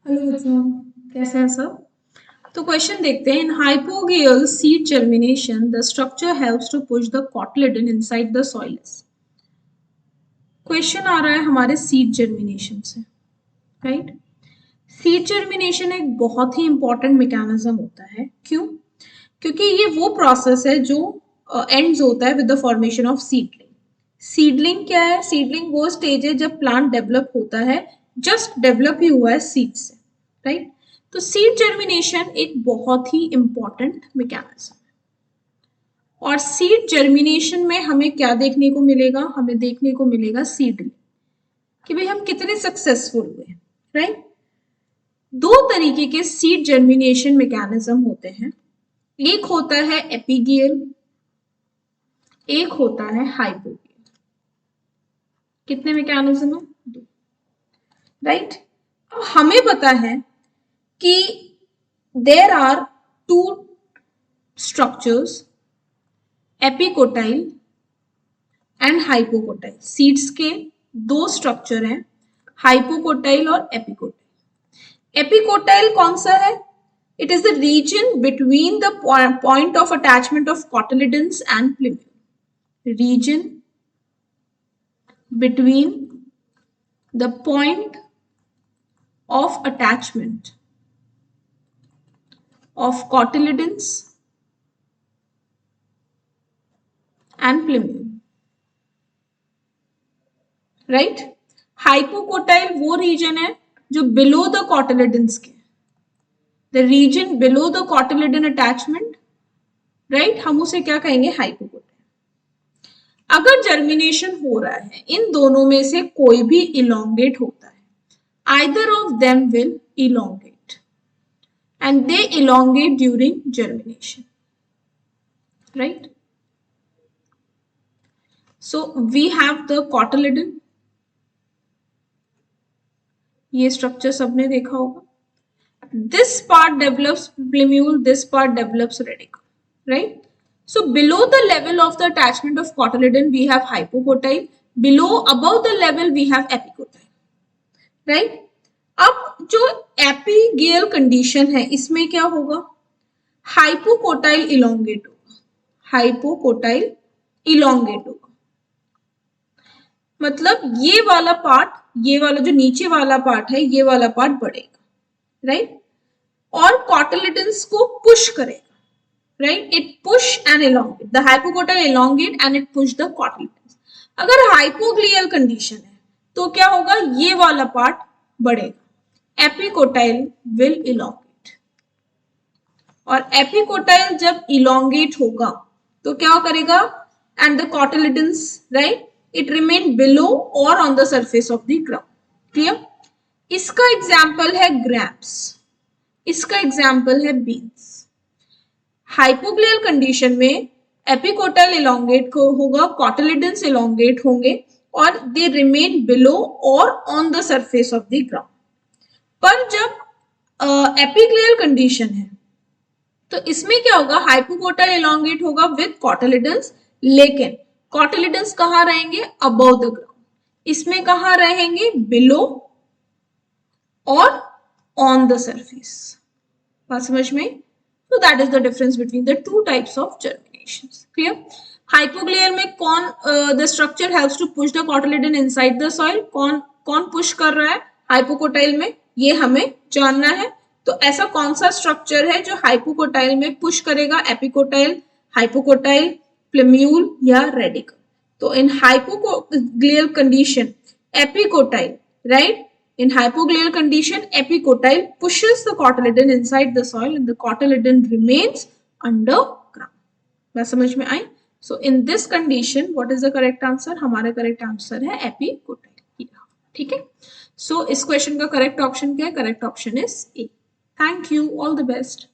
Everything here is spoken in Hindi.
हेलो बच्चों, कैसे हैं सब। तो क्वेश्चन देखते हैं। In hypogeal seed germination the structure helps to push the cotyledon inside the soil. Question आ रहा है हमारे सीड जर्मिनेशन से, राइट। सीड जर्मिनेशन एक बहुत ही इंपॉर्टेंट मैकेनिज्म होता है। क्यों? क्योंकि ये वो प्रोसेस है जो एंड्स होता है with the formation of seedling. Seedling क्या है? सीडलिंग वो स्टेज है जब प्लांट डेवलप होता है, जस्ट डेवलप ही हुआ है सीड से, राइट। तो सीड जर्मिनेशन एक बहुत ही इंपॉर्टेंट मैकेनिज्म है। और सीड जर्मिनेशन में हमें क्या देखने को मिलेगा? हमें देखने को मिलेगा सीडलिंग, कि भाई हम कितने सक्सेसफुल हुए, राइट। दो तरीके के सीड जर्मिनेशन मैकेनिज्म होते हैं। एक होता है एपिगियल, एक होता है हाइपोगियल। कितने मैकेनिज्म है? दो, राइट। अब हमें पता है कि there are two structures, epicotyl and hypocotyl. Seeds के दो स्ट्रक्चर हैं, हाइपोकोटाइल और एपिकोटाइल। एपिकोटाइल कौन सा है? It is the region between the point of attachment of cotyledons and plumule. Region between the point of attachment of cotyledons and plumule, right. Hypocotyl वो रीजन है जो बिलो द कॉटिलिडन्स के, the region below the cotyledon attachment, right, हम उसे क्या कहेंगे? हाइपोकोटाइल। अगर जर्मिनेशन हो रहा है, इन दोनों में से कोई भी इलोंगेट होता है, either of them will elongate and they elongate during germination, right. So we have the cotyledon, ये स्ट्रक्चर सबने देखा होगा। this part develops plumule, this part develops radicle, right. So below the level of the attachment of cotyledon we have hypocotyle, below above the level we have epicotyle, right. अब जो एपिगेल कंडीशन है इसमें क्या होगा? हाइपोकोटाइल इलोंगेट होगा, हाइपोकोटाइल इलोंगेट होगा। मतलब ये वाला पार्ट, ये वाला जो नीचे वाला पार्ट है, ये वाला पार्ट बढ़ेगा, राइट, और कॉटिलिडन्स को पुश करेगा, right. It push and elongate, the hypocotyl elongate and it push the cotyledons. अगर हाइपोग्लियल कंडीशन है तो क्या होगा? ये वाला पार्ट बढ़ेगा, एपिकोटाइल विल इलोंगेट। और एपिकोटाइल जब इलोंगेट होगा तो क्या करेगा? And the cotyledons, right, it remain below or on the surface of the ground. Clear? इसका एग्जाम्पल है ग्रैप्स, इसका एग्जाम्पल है बीन्स। हाइपोग्लियल कंडीशन में एपिकोटाइल इलोंगेट होगा, कॉटिलिडन्स इलोंगेट होंगे और दे रिमेन बिलो और on the surface of the ground. पर जब एपिग्लियल कंडीशन है तो इसमें क्या होगा? हाइपोकोटाइल इलोंगेट होगा विद कॉटिलिडन्स, लेकिन कॉटिलिडन्स कहाँ रहेंगे? Above the ground. इसमें कहाँ रहेंगे? बिलो और ऑन द सरफेस। बात समझ में? तो that is the difference between the two types of germination. Clear? Hypogeal में कौन the structure helps to push the cotyledon inside the soil, कौन पुश कर रहा है हाइपोकोटाइल में, ये हमें जानना है। तो ऐसा कौन सा स्ट्रक्चर है जो हाइपोकोटाइल में पुश करेगा? एपिकोटाइल, हाइपोकोटाइल, प्लूम्यूल या रेडिकल। तो in hypogeal condition epicotyl, right, in hypoglial condition epicotyl pushes the cotyledon inside the soil and the cotyledon remains underground. बात समझ में आई? So in this condition what is the correct answer? हमारा correct answer है epicotyl। ठीक है। So इस क्वेश्चन का करेक्ट ऑप्शन क्या है? Correct option is a. Thank you, all the best.